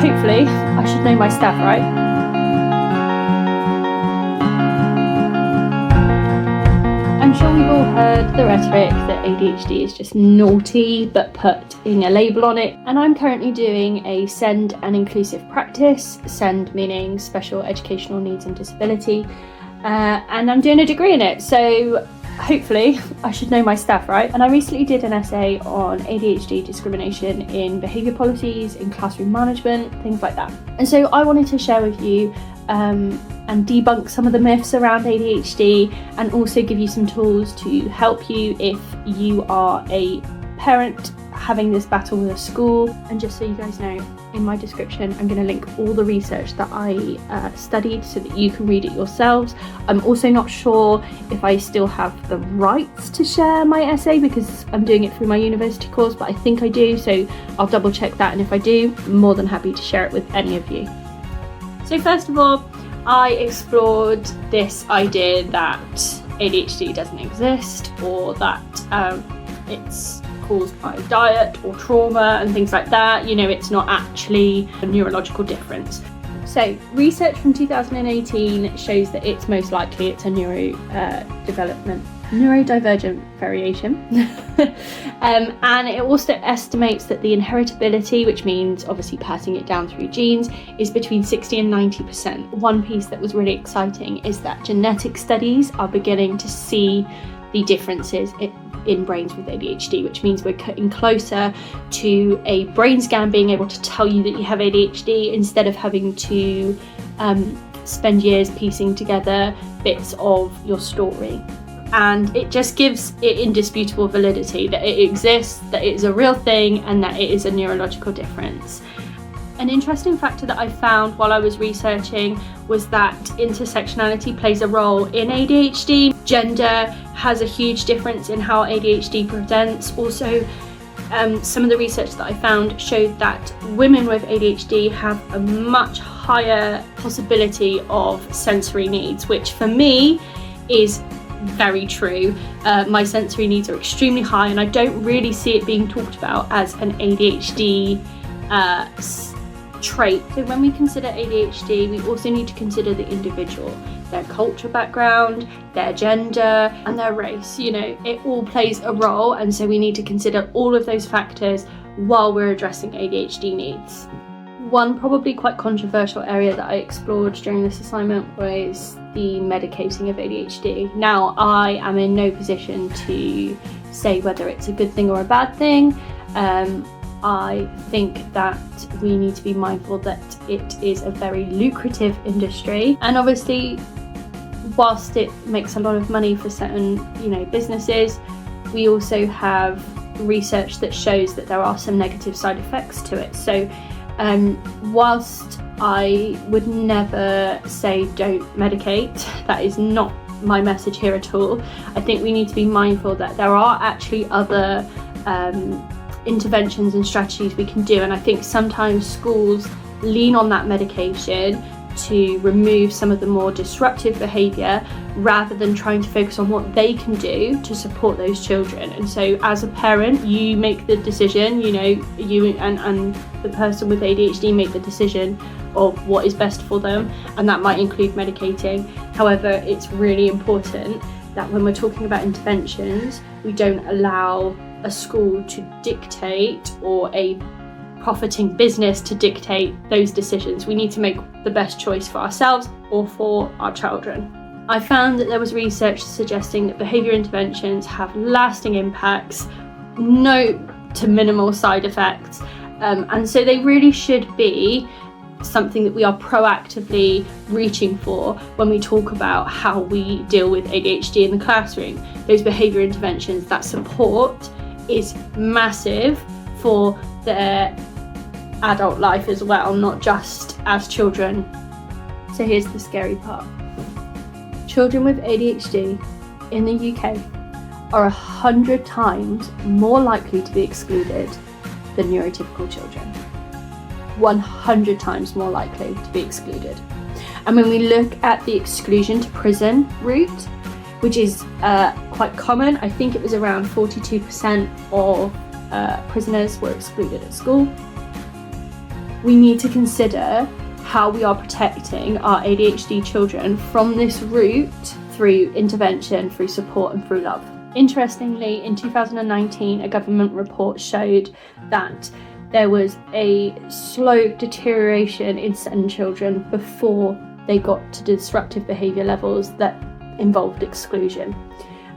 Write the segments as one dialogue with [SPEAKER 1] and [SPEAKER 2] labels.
[SPEAKER 1] hopefully, I should know my stuff, right? I'm sure we've all heard the rhetoric that ADHD is just naughty, but putting a label on it. And I'm currently doing a SEND and inclusive practice, SEND meaning special educational needs and disability, and I'm doing a degree in it. So hopefully I should know my stuff, right? And I recently did an essay on ADHD discrimination in behaviour policies, in classroom management, things like that. And so I wanted to share with you and debunk some of the myths around ADHD, and also give you some tools to help you if you are a parent having this battle with a school. And just so you guys know, in my description I'm going to link all the research that I studied so that you can read it yourselves. I'm also not sure if I still have the rights to share my essay because I'm doing it through my university course, but I think I do, so I'll double check that, and if I do, I'm more than happy to share it with any of you. So first of all, I explored this idea that ADHD doesn't exist, or that it's caused by diet or trauma and things like that. You know, it's not actually a neurological difference. So research from 2018 shows that it's most likely it's a neurodivergent variation. And it also estimates that the inheritability, which means obviously passing it down through genes, is between 60 and 90%. One piece that was really exciting is that genetic studies are beginning to see the differences in brains with ADHD, which means we're getting closer to a brain scan being able to tell you that you have ADHD instead of having to spend years piecing together bits of your story. And it just gives it indisputable validity that it exists, that it is a real thing, and that it is a neurological difference. An interesting factor that I found while I was researching was that intersectionality plays a role in ADHD. Gender has a huge difference in how ADHD presents. Also, some of the research that I found showed that women with ADHD have a much higher possibility of sensory needs, which for me is very true. My sensory needs are extremely high, and I don't really see it being talked about as an ADHD trait. So when we consider ADHD, we also need to consider the individual, their culture background, their gender, and their race. You know, it all plays a role, and so we need to consider all of those factors while we're addressing ADHD needs. One probably quite controversial area that I explored during this assignment was the medicating of ADHD. Now, I am in no position to say whether it's a good thing or a bad thing. I think that we need to be mindful that it is a very lucrative industry, and obviously whilst it makes a lot of money for certain, businesses, we also have research that shows that there are some negative side effects to it. So whilst I would never say don't medicate, that is not my message here at all. I think we need to be mindful that there are actually other interventions and strategies we can do, and I think sometimes schools lean on that medication to remove some of the more disruptive behaviour rather than trying to focus on what they can do to support those children. And so as a parent, you make the decision, you and the person with ADHD make the decision of what is best for them, and that might include medicating. However, it's really important that when we're talking about interventions, we don't allow a school to dictate, or a profiting business to dictate those decisions. We need to make the best choice for ourselves or for our children. I found that there was research suggesting that behaviour interventions have lasting impacts, no to minimal side effects, and so they really should be something that we are proactively reaching for when we talk about how we deal with ADHD in the classroom. Those behaviour interventions, that support is massive for their adult life as well, not just as children. So here's the scary part. Children with ADHD in the UK are 100 times more likely to be excluded than neurotypical children. 100 times more likely to be excluded. And when we look at the exclusion to prison route, which is quite common, I think it was around 42% of prisoners were excluded at school. we need to consider how we are protecting our ADHD children from this route through intervention, through support and through love. Interestingly, in 2019, a government report showed that there was a slow deterioration in certain children before they got to disruptive behaviour levels that involved exclusion.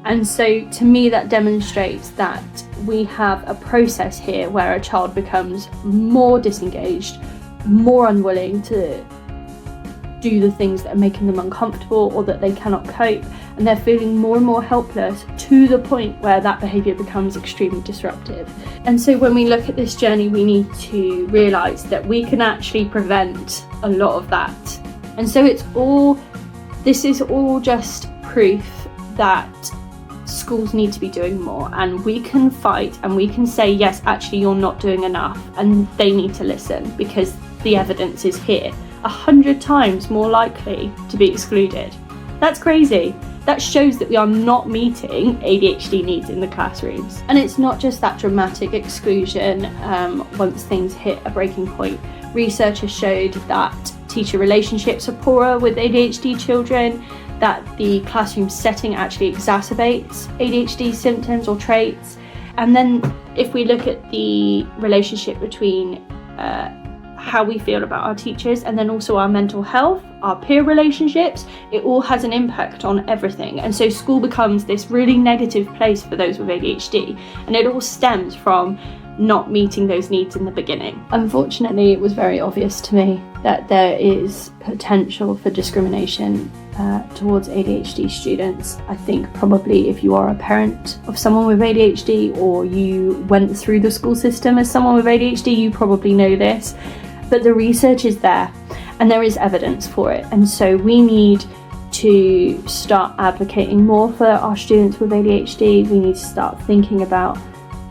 [SPEAKER 1] And so to me that demonstrates that we have a process here where a child becomes more disengaged, more unwilling to do the things that are making them uncomfortable or that they cannot cope, and they're feeling more and more helpless to the point where that behaviour becomes extremely disruptive. And so when we look at this journey, we need to realise that we can actually prevent a lot of that. And so this is all just proof that schools need to be doing more, and we can fight and we can say, yes, actually you're not doing enough, and they need to listen because the evidence is here. 100 times more likely to be excluded. That's crazy. That shows that we are not meeting ADHD needs in the classrooms. And it's not just that dramatic exclusion once things hit a breaking point. Research has showed that teacher relationships are poorer with ADHD children, that the classroom setting actually exacerbates ADHD symptoms or traits. And then if we look at the relationship between how we feel about our teachers and then also our mental health, our peer relationships, it all has an impact on everything. And so school becomes this really negative place for those with ADHD, and it all stems from not meeting those needs in the beginning. Unfortunately, it was very obvious to me that there is potential for discrimination towards ADHD students. I think probably if you are a parent of someone with ADHD or you went through the school system as someone with ADHD, you probably know this. But the research is there and there is evidence for it. And so we need to start advocating more for our students with ADHD. We need to start thinking about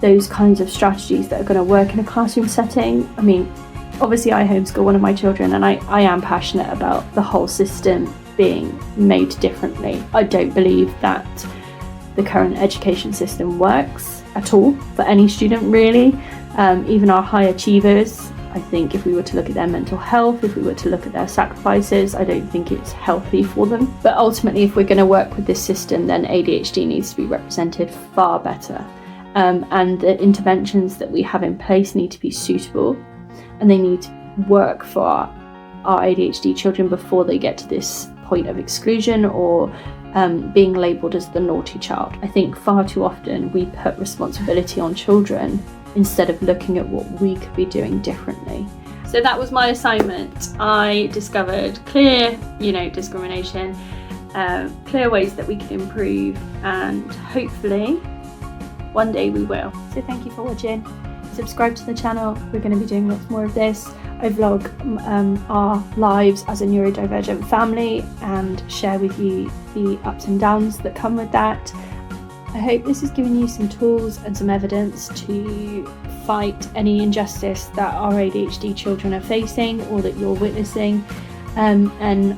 [SPEAKER 1] those kinds of strategies that are going to work in a classroom setting. I mean, obviously I homeschool one of my children, and I am passionate about the whole system being made differently. I don't believe that the current education system works at all for any student really. Even our high achievers, I think if we were to look at their mental health, if we were to look at their sacrifices, I don't think it's healthy for them. But ultimately, if we're going to work with this system, then ADHD needs to be represented far better. And the interventions that we have in place need to be suitable, and they need to work for our ADHD children before they get to this point of exclusion or being labelled as the naughty child. I think far too often we put responsibility on children instead of looking at what we could be doing differently. So that was my assignment. I discovered clear, discrimination, clear ways that we can improve, and hopefully one day we will. So thank you for watching. Subscribe to the channel. We're going to be doing lots more of this. I vlog our lives as a neurodivergent family and share with you the ups and downs that come with that. I hope this has given you some tools and some evidence to fight any injustice that our ADHD children are facing or that you're witnessing. And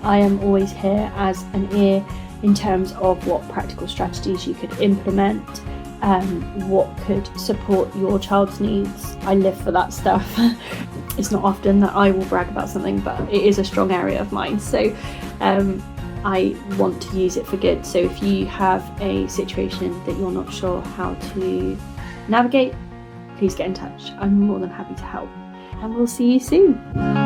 [SPEAKER 1] I am always here as an ear in terms of what practical strategies you could implement, what could support your child's needs. I live for that stuff. It's not often that I will brag about something, but it is a strong area of mine. So I want to use it for good. So if you have a situation that you're not sure how to navigate, please get in touch. I'm more than happy to help. And we'll see you soon.